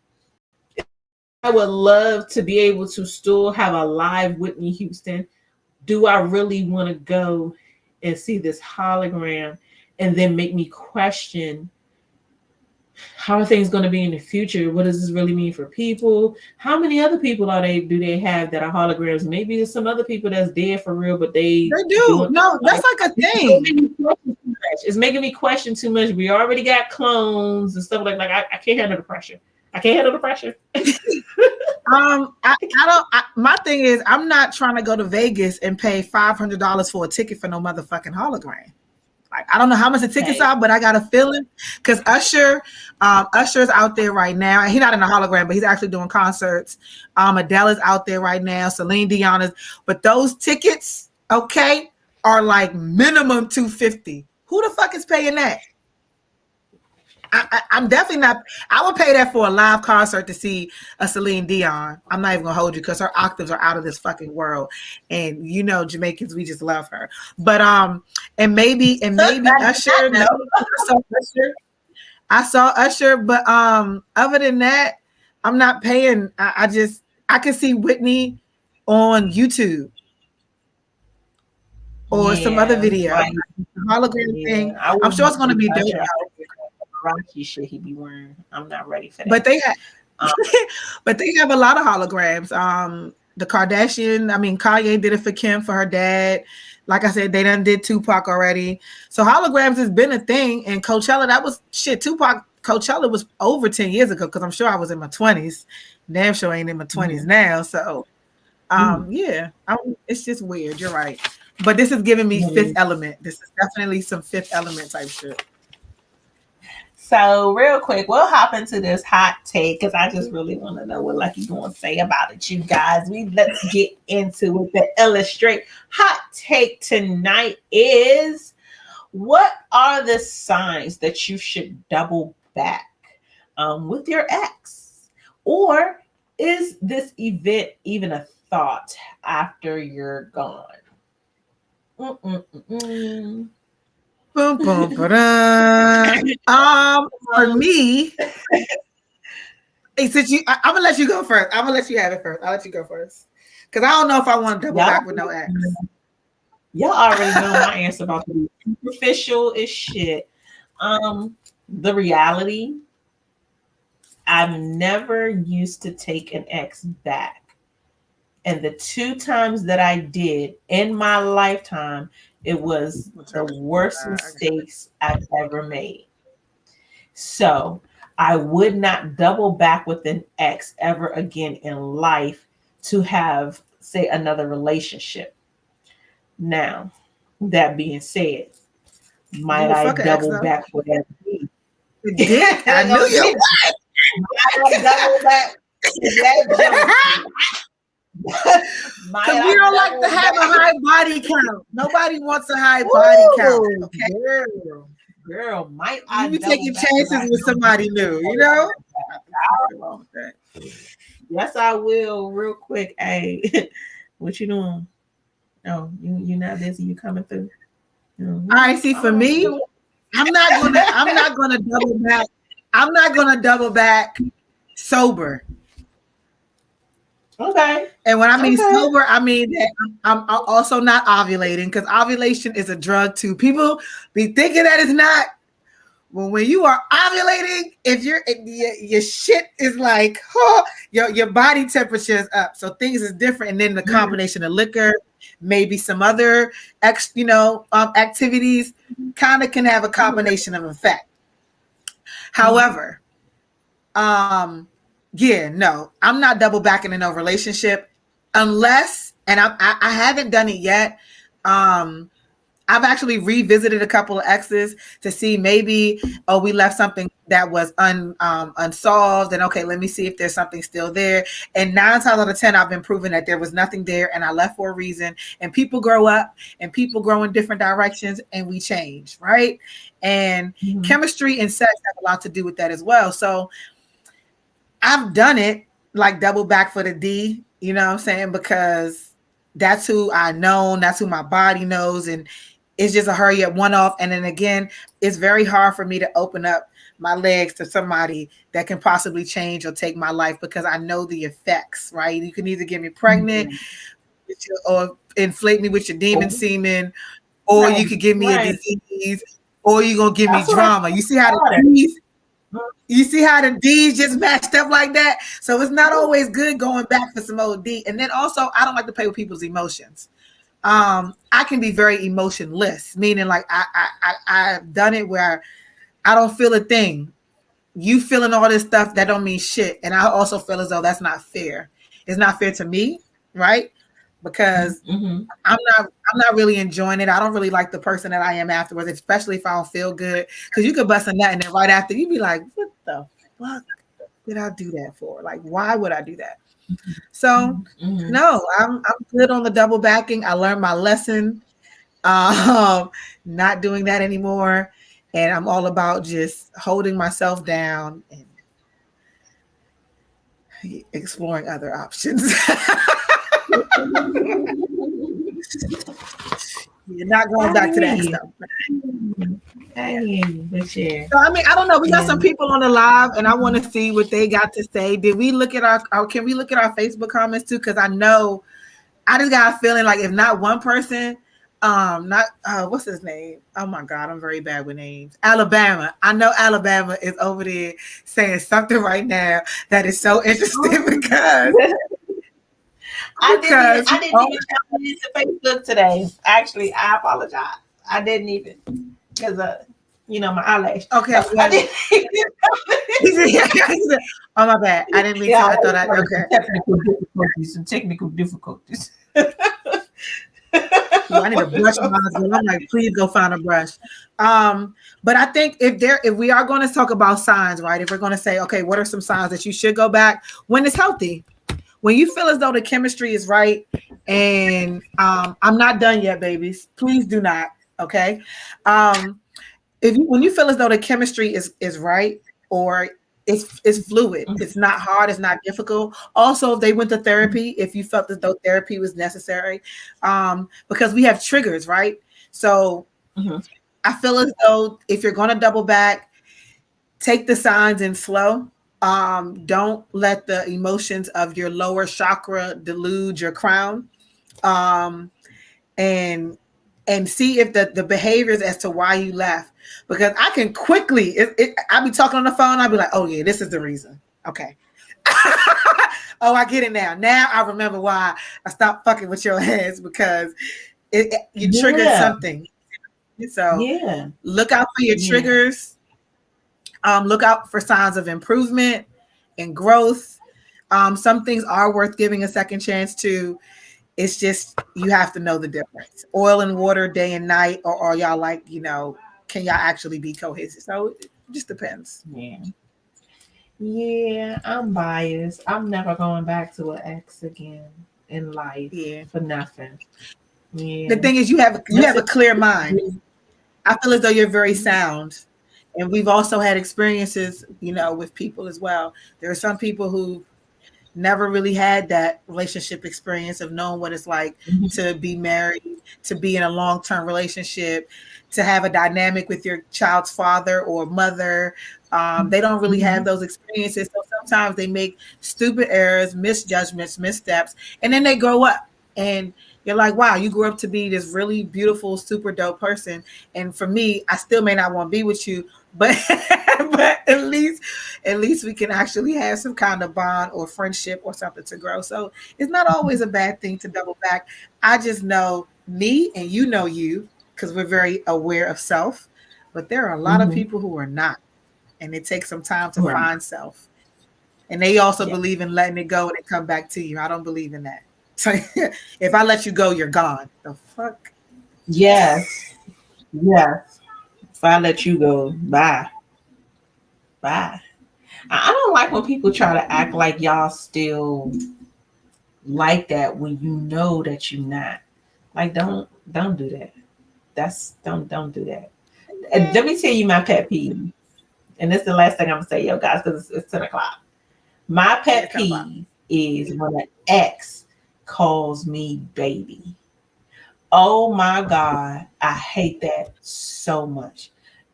I would love to be able to still have a live Whitney Houston. Do I really want to go and see this hologram and then make me question, how are things going to be in the future? What does this really mean for people? How many other people do they have that are holograms? Maybe there's some other people that's dead for real, but they do. No, that's like a thing. It's making me question too much. We already got clones and stuff like I can't handle the pressure. I can't handle the pressure. My thing is, I'm not trying to go to Vegas and pay $500 for a ticket for no motherfucking hologram. Like, I don't know how much the tickets are, but I got a feeling, because Usher's out there right now. He's not in a hologram, but he's actually doing concerts. Adele is out there right now. Celine Dion is, but those tickets, okay, are like minimum $250. Who the fuck is paying that? I'm definitely not. I would pay that for a live concert to see a Celine Dion. I'm not even gonna hold you, because her octaves are out of this fucking world, and you know, Jamaicans, we just love her. But and maybe Usher. No, I saw Usher. But other than that, I'm not paying. I can see Whitney on YouTube or some other video. Like, Hologram thing. I I'm sure it's going to be dope. Rocky shit he be wearing. I'm not ready for that. But they have, but they have a lot of holograms. The Kanye did it for Kim for her dad. Like I said, they done did Tupac already. So holograms has been a thing. And Coachella, that was shit. Coachella was over 10 years ago because I'm sure I was in my 20s. Damn sure ain't in my 20s now. So, it's just weird. You're right. But this is giving me Fifth Element. This is definitely some Fifth Element type shit. So real quick, we'll hop into this hot take because I just really want to know what Lucky's going to say about it, you guys. Let's get into it. The illustrate hot take tonight is, what are the signs that you should double back with your ex? Or is this event even a thought after you're gone? For me, since I'm gonna let you go first. I'm gonna let you have it first. I'll let you go first because I don't know if I want to double back with no ex. Y'all already know my answer about to be superficial as shit. The reality, I've never used to take an ex back. And the 2 times that I did in my lifetime, it was the worst mistakes I've ever made. So I would not double back with an ex ever again in life to have, say, another relationship. Now, that being said, might I double back with that? I knew you would. Might I double back with that? Because we don't like to have a high body count. Nobody wants a high body count. Okay, girl, might I? You be taking chances with somebody new, you know? Yes, I will. Real quick, hey, what you doing? Oh, you not busy? You coming through? All right. See, for me, I'm not gonna double back. I'm not gonna double back sober. Okay. And when I mean sober, I mean that I'm also not ovulating, because ovulation is a drug too. People be thinking that it's not. Well, when you are ovulating, if your shit is like, your body temperature is up, so things is different. And then the combination of liquor, maybe some other activities, kind of can have a combination of effect. However, no, I'm not double backing in a relationship unless, and I haven't done it yet. I've actually revisited a couple of exes to see maybe, we left something that was unsolved, and okay, let me see if there's something still there. And 9 times out of 10, I've been proven that there was nothing there, and I left for a reason. And people grow up, and people grow in different directions, and we change, right? And chemistry and sex have a lot to do with that as well. So I've done it, like double back for the D, you know what I'm saying? Because that's who I know, that's who my body knows, and it's just a hurry up one-off. And then again, it's very hard for me to open up my legs to somebody that can possibly change or take my life, because I know the effects, right? You can either get me pregnant or inflate me with your demon semen, or you could give me a disease, or you're going to give me drama. You see how the D's just matched up like that? So it's not always good going back for some old D. And then also, I don't like to play with people's emotions. I can be very emotionless, meaning like I've done it where I don't feel a thing. You feeling all this stuff that don't mean shit. And I also feel as though that's not fair. It's not fair to me, right? Because I'm not really enjoying it. I don't really like the person that I am afterwards, especially if I don't feel good. Because you could bust a nut and then right after you be like, what the fuck did I do that for? Like, why would I do that? So no, I'm good on the double backing. I learned my lesson. Not doing that anymore. And I'm all about just holding myself down and exploring other options. You're not going back to that stuff. But yeah. So I mean, I don't know. We got some people on the live, and I want to see what they got to say. Did we look at can we look at our Facebook comments too? Because I know I just got a feeling like if not one person, what's his name? Oh my God, I'm very bad with names. Alabama. I know Alabama is over there saying something right now that is so interesting because I didn't even come into Facebook today. Actually, I apologize. I didn't even because my eyelash. Okay. So I didn't oh my bad. I didn't mean to. I thought some technical difficulties. I need a brush. I'm like, please go find a brush. But I think if we are going to talk about signs, right? If we're going to say, okay, what are some signs that you should go back when it's healthy? When you feel as though the chemistry is right, and I'm not done yet, babies. Please do not. Okay. When you feel as though the chemistry is right, or it's fluid, it's not hard, it's not difficult. Also, if they went to therapy, if you felt as though therapy was necessary, because we have triggers, right? So I feel as though if you're going to double back, take the signs in slow. Don't let the emotions of your lower chakra delude your crown, and see if the behaviors as to why you left, because I can quickly I'll be talking on the phone, I'll be like, oh yeah, this is the reason. Okay. Oh, I get it now. Now I remember why I stopped fucking with your heads, because you triggered something. So look out for your triggers. Look out for signs of improvement and growth. Some things are worth giving a second chance to. It's just, you have to know the difference. Oil and water, day and night, or are y'all like, can y'all actually be cohesive? So it just depends. Yeah, I'm biased. I'm never going back to an ex again in life for nothing. Yeah. The thing is, you have a clear mind. I feel as though you're very sound. And we've also had experiences, with people as well. There are some people who never really had that relationship experience of knowing what it's like to be married, to be in a long-term relationship, to have a dynamic with your child's father or mother. They don't really have those experiences. So sometimes they make stupid errors, misjudgments, missteps, and then they grow up. And you're like, wow, you grew up to be this really beautiful, super dope person. And for me, I still may not want to be with you, but at least we can actually have some kind of bond or friendship or something to grow. So it's not always a bad thing to double back. I just know me, and you, because we're very aware of self, but there are a lot of people who are not, and it takes some time to find self. And they also believe in letting it go and it come back to you. I don't believe in that. So if I let you go, you're gone. The fuck? Yes. If I let you go, bye. I don't like when people try to act like y'all still like that when you know that you're not. Like, don't do that. Don't do that. Let me tell you my pet peeve. And this is the last thing I'm gonna say, yo, guys, because it's 10 o'clock. My pet peeve is when an ex calls me baby. Oh my God, I hate that so much.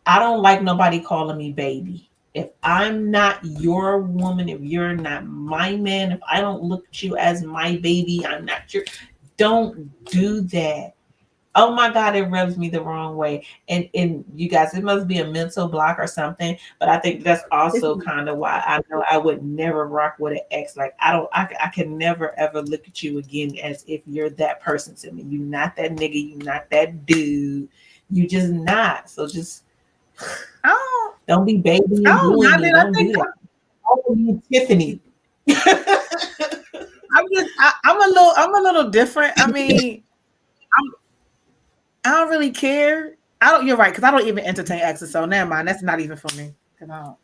I don't like nobody calling me baby. If I'm not your woman, if you're not my man, if I don't look at you as my baby, I'm not your. Don't do that. Oh my God, it rubs me the wrong way. And you guys, it must be a mental block or something. But I think that's also kind of why I know I would never rock with an ex. Like I can never ever look at you again as if you're that person to me. You're not that nigga. You're not that dude. You just not. So just don't be baby. Don't do that. Oh, Tiffany. I'm a little different. I mean, I don't really care. You're right, because I don't even entertain exes. So never mind. That's not even for me. Because I don't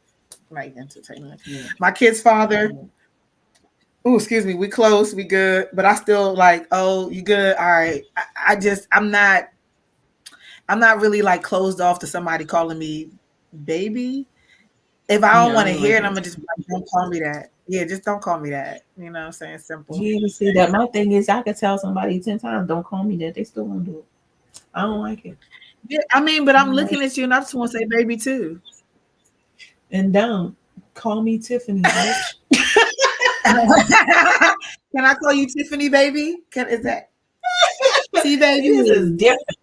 like entertainment. Yeah. My kid's father. Oh, excuse me. We close. We good. But I still like. Oh, you good? All right. I'm not really like closed off to somebody calling me baby. If I don't want to hear it, I'm gonna just like, don't call me that. Yeah, just don't call me that. You know what I'm saying? Simple. Yeah, you see that. My thing is, I could tell somebody 10 times, don't call me that. They still won't do it. I don't like it. Yeah, I mean, but I'm looking at you and I just want to say baby too. And don't call me Tiffany, bitch. Can I call you Tiffany, baby? Is that T baby? This is different.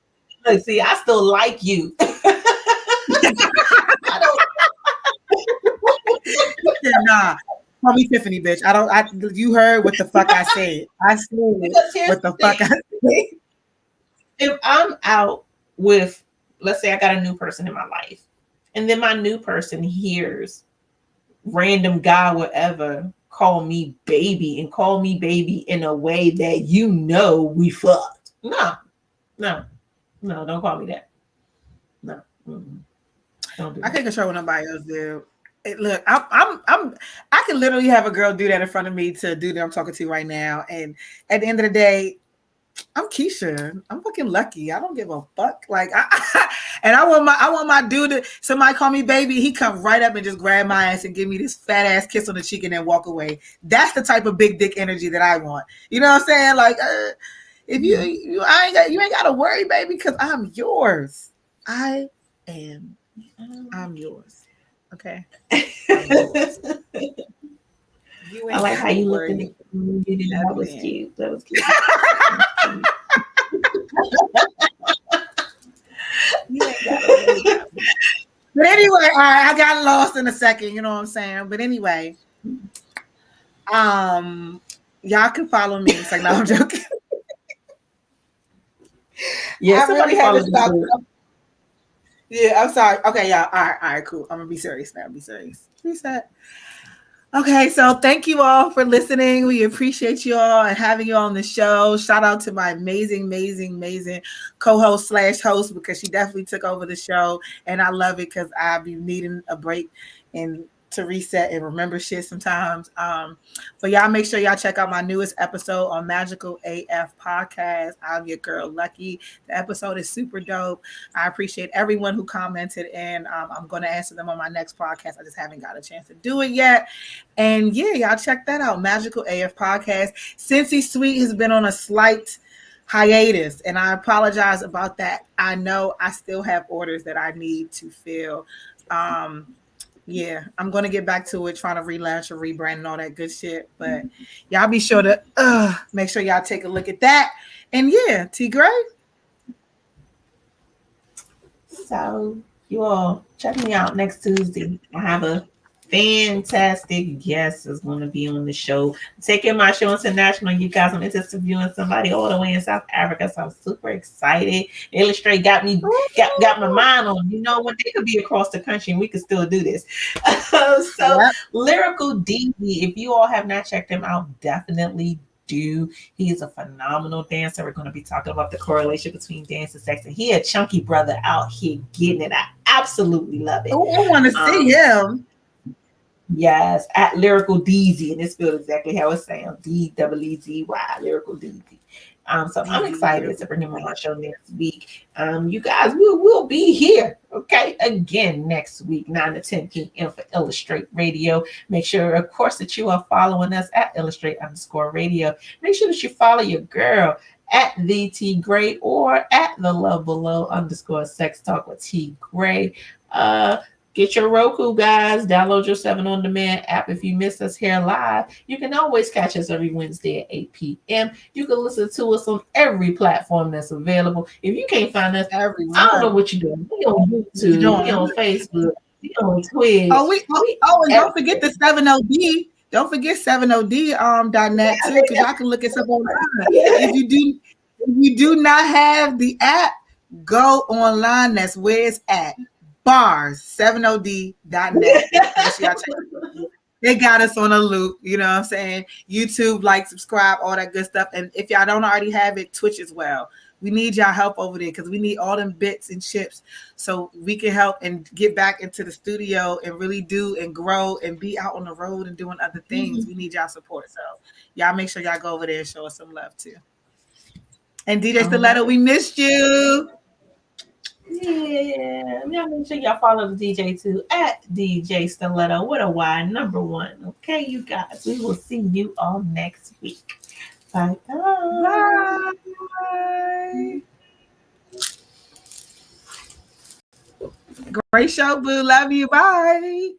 Look, see, I still like you. I don't. Nah, call me Tiffany, bitch. You heard what the fuck I said. I said what the fuck I said. If I'm out with, let's say I got a new person in my life, and then my new person hears random guy, whatever, call me baby and call me baby in a way that we fucked. No, don't call me that. No. Don't do I can't control what nobody else do. Look, I can literally have a girl do that in front of me to do that I'm talking to right now. And at the end of the day, I'm Keisha. I'm fucking lucky. I don't give a fuck. Like, I want my dude to, somebody call me baby. He come right up and just grab my ass and give me this fat ass kiss on the cheek and then walk away. That's the type of big dick energy that I want. You know what I'm saying? Like, if you ain't got to worry, baby, because I'm yours. I'm yours. Okay. Yours. I like how you looked at it. That was cute. That was cute. But anyway, all right, I got lost in a second, you know what I'm saying? But anyway, y'all can follow me. It's like, no, I'm joking. Yeah, I really had to stop. Yeah, I'm sorry. Okay, yeah, all right, cool. I'm gonna be serious now. Be serious. Reset. Okay, so thank you all for listening. We appreciate you all and having you on the show. Shout out to my amazing co-host / host, because she definitely took over the show, and I love it because I be needing a break and to reset and remember shit sometimes. But y'all make sure y'all check out my newest episode on Magical AF Podcast. I'm your girl Lucky. The episode is super dope. I appreciate everyone who commented, and I'm going to answer them on my next podcast. I just haven't got a chance to do it yet. And yeah, y'all check that out. Magical AF Podcast. Cincy Sweet has been on a slight hiatus, and I apologize about that. I know I still have orders that I need to fill. Yeah, I'm going to get back to it, trying to relaunch or rebrand and all that good shit. But y'all be sure to make sure y'all take a look at that. And yeah, T. Graye. So you all check me out next Tuesday. I have a fantastic guest is going to be on the show. Taking my show international, you guys. I'm interviewing somebody all the way in South Africa, so I'm super excited. Illustrate got my mind on, what, they could be across the country and we could still do this. Lyrical DZ, if you all have not checked him out, definitely do. He is a phenomenal dancer. We're going to be talking about the correlation between dance and sex, and he a chunky brother out here getting it. I absolutely love it. Oh, I want to see him. Yes, at Lyrical DZ, and it's spelled exactly how it sounds, DEEZY, Lyrical DZ. So I'm excited to bring him on my show next week. You guys, we'll be here, okay, again next week, 9 to 10 p.m. for Illustrate Radio. Make sure, of course, that you are following us at Illustrate_radio. Make sure that you follow your girl at the T Graye or at the Love Below _Sex Talk with T Graye. Get your Roku, guys. Download your 7 On Demand app. If you miss us here live, you can always catch us every Wednesday at 8 p.m. You can listen to us on every platform that's available. If you can't find us, I don't know what you're doing. We on YouTube, we on Facebook, we on Twitch. And don't forget the 7OD. Don't forget 7OD.net too, because y'all can look us up online. If you do not have the app, go online. That's where it's at. Bars 7od.net. They got us on a loop, you know what I'm saying? YouTube, subscribe, all that good stuff. And if y'all don't already have it, Twitch as well. We need y'all help over there because we need all them bits and chips so we can help and get back into the studio and really do and grow and be out on the road and doing other things. We need y'all support. So y'all make sure y'all go over there and show us some love too. And DJ Stiletto, we missed you. Yeah, make sure y'all follow the DJ too at DJ Stiletto with a Y, number 1. Okay, you guys, we will see you all next week. Bye. Bye. Great show, boo. Love you. Bye.